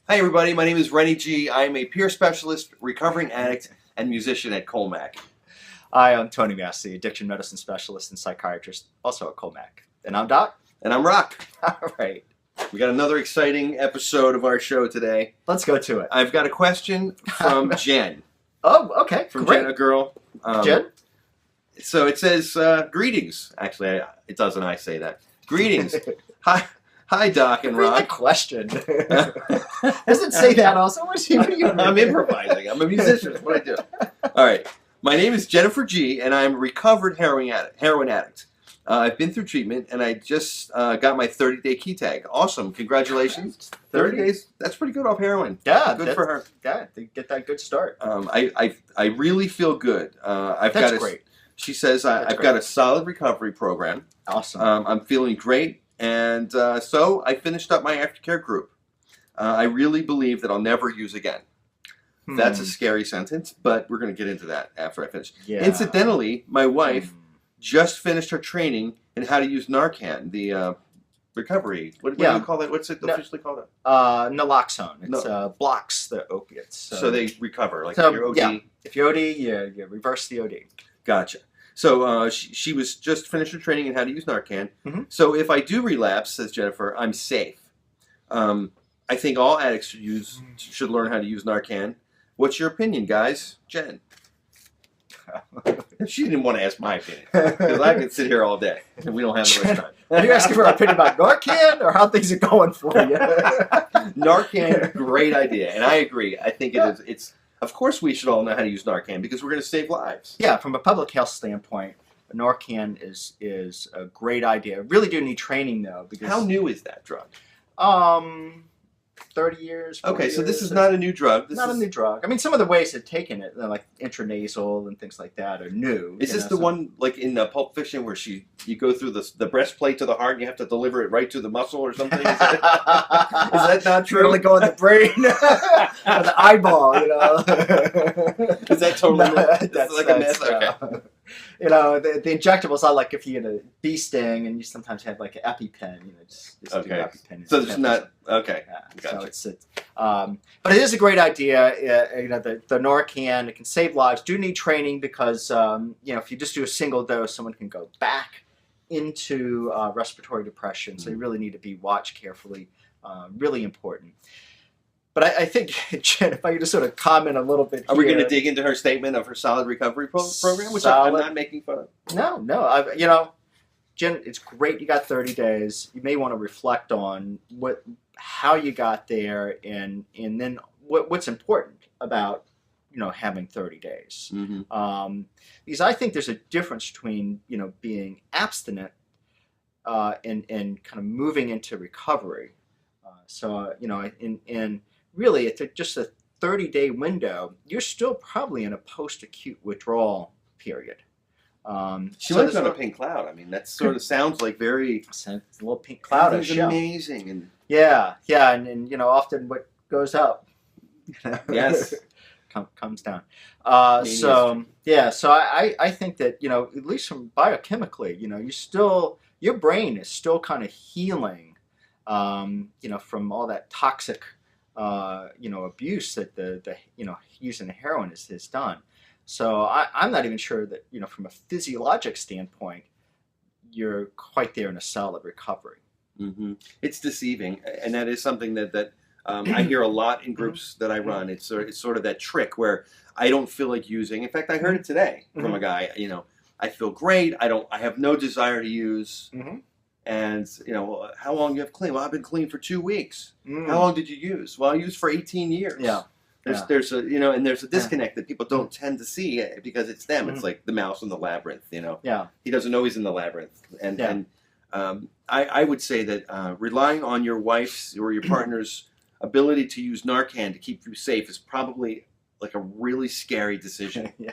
Hi, everybody. My name is Rennie G. I am a peer specialist, recovering addict, and musician at Kolmac. Hi, I'm Tony Massey, addiction medicine specialist and psychiatrist, also at Kolmac. And I'm Doc. And I'm Rock. All right. We got another exciting episode of our show today. Let's go to it. I've got a question from Jen. Oh, okay. From Great. Jen, a girl. Jen? So it says, greetings. Actually, it doesn't. I say that. Greetings. Hi, Doc and Read Rock. the question. Does it say that also? What do you mean? I'm improvising. I'm a musician. That's what I do. All right. My name is Jennifer G, and I'm a recovered heroin addict. I've been through treatment, and I just got my 30-day key tag. Awesome. Congratulations. 30 days. That's pretty good off heroin. Yeah. Good for her. Yeah, to get that good start. I really feel good. That's great. She says, I've got a solid recovery program. Awesome. I'm feeling great. And so I finished up my aftercare group. I really believe that I'll never use again. That's a scary sentence, but we're going to get into that after I finish. Yeah. Incidentally, my wife just finished her training in how to use Narcan, the recovery. What do you call that? What's it officially called? Naloxone. It blocks the opiates. So they recover. Like if you're OD. Yeah. If you're OD, you reverse the OD. Gotcha. So she was just finished her training in how to use Narcan. Mm-hmm. So if I do relapse, says Jennifer, I'm safe. I think all addicts should learn how to use Narcan. What's your opinion, guys? Jen. She didn't want to ask my opinion because I could sit here all day and we don't have that much time. Are you asking for an opinion about Narcan or how things are going for you? Narcan, great idea, and I agree. I think it is. It's of course we should all know how to use Narcan because we're going to save lives. Yeah, from a public health standpoint, Narcan is a great idea. Really do need training though because how new is that drug? 30 years. Okay, so this years. is not a new drug. This not is a new drug. I mean, some of the ways they've taken it, like intranasal and things like that, are new. Is this the one like in Pulp Fiction where you go through the breastplate to the heart and you have to deliver it right to the muscle or something? Is that not true? Really go in the brain or the eyeball, you know? Is that totally that's like a myth? Okay. You know, the injectables are like if you get a bee sting and you sometimes have like an EpiPen, you know, just do EpiPen. So it's not okay. Yeah, gotcha. So but it is a great idea. You know, the Narcan, it can save lives. Do need training because you know, if you just do a single dose, someone can go back into respiratory depression. So you really need to be watched carefully. Really important. But I think, Jen, if I could just sort of comment a little bit Are we going to dig into her statement of her solid recovery program, which I'm not making fun of? No. You know, Jen, it's great you got 30 days. You may want to reflect on how you got there and then what's important about, you know, having 30 days. Mm-hmm. Because I think there's a difference between, you know, being abstinent and kind of moving into recovery. You know, in really, it's just a 30-day window. You're still probably in a post-acute withdrawal period. She lives on a pink cloud. I mean, that sort of sounds like very... It's a little pink cloud. It's amazing. And yeah, and you know, often what goes up, yes, comes down. So I think that, you know, at least from biochemically, you know, your brain is still kind of healing, you know, from all that toxic, you know, abuse that the you know, using the heroin has done. So I'm not even sure that, you know, from a physiologic standpoint, you're quite there in a solid recovery. Mm-hmm. It's deceiving, and that is something that I hear a lot in groups that I run. It's sort of that trick where I don't feel like using. In fact, I heard it today from a guy. You know, I feel great. I have no desire to use. Mm-hmm. And, you know, how long you have clean? Well, I've been clean for 2 weeks. How long did you use? Well, I used for 18 years. Yeah. There's a, you know, and there's a disconnect that people don't tend to see because it's them. It's like the mouse in the labyrinth, you know. Yeah. He doesn't know he's in the labyrinth. And I would say that relying on your wife's or your partner's ability to use Narcan to keep you safe is probably like a really scary decision. Yeah.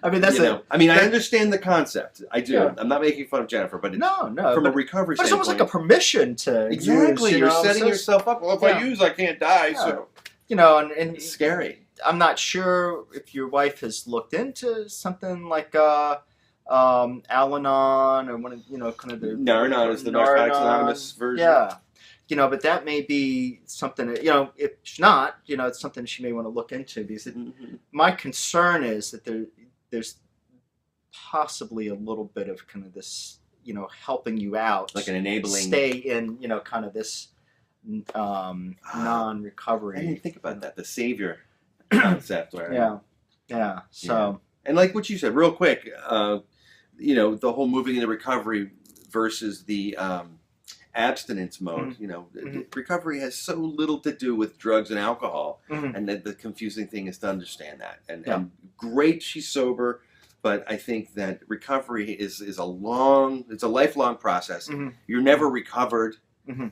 I mean, that's I understand the concept. I do. Yeah. I'm not making fun of Jennifer, but it's, no, from a recovery but standpoint, it's almost like a permission to exactly. use, You're setting yourself up. Well, if I use, I can't die. Yeah. So you know, and it's scary. I'm not sure if your wife has looked into something like Al-Anon or one of, you know, kind of the Narcan is the Narcotics Anonymous version. Yeah, but that may be something that, if not, it's something she may want to look into, because my concern is that there's possibly a little bit of kind of this, helping you out, like an enabling, stay in, kind of this non-recovery. I didn't think about that. The savior concept. Where, yeah. So, and like what you said, real quick, the whole moving into recovery versus the abstinence mode. Recovery has so little to do with drugs and alcohol, and the confusing thing is to understand that. And great, she's sober. But I think that recovery is a lifelong process. You're never recovered.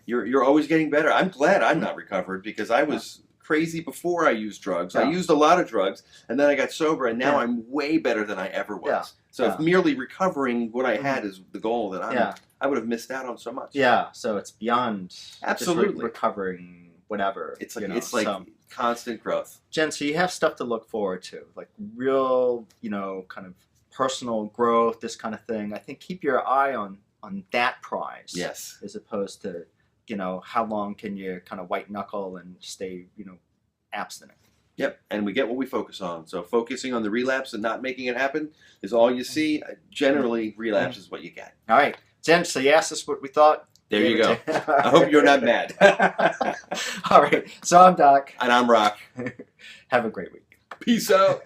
You're always getting better. I'm glad I'm not recovered, because I was crazy before I used drugs. I used a lot of drugs, and then I got sober, and now I'm way better than I ever was. So if merely recovering what I had is the goal, then I would have missed out on so much. Yeah. So it's beyond absolutely just recovering whatever. It's like constant growth. Jen, so you have stuff to look forward to, like real, kind of personal growth, this kind of thing. I think keep your eye on that prize. Yes. As opposed to, how long can you kind of white knuckle and stay, abstinent. Yep, and we get what we focus on. So focusing on the relapse and not making it happen is all you see. Generally, relapse is what you get. All right. Jen, so you asked us what we thought. There you go. I hope you're not mad. All right. So I'm Doc. And I'm Rock. Have a great week. Peace out.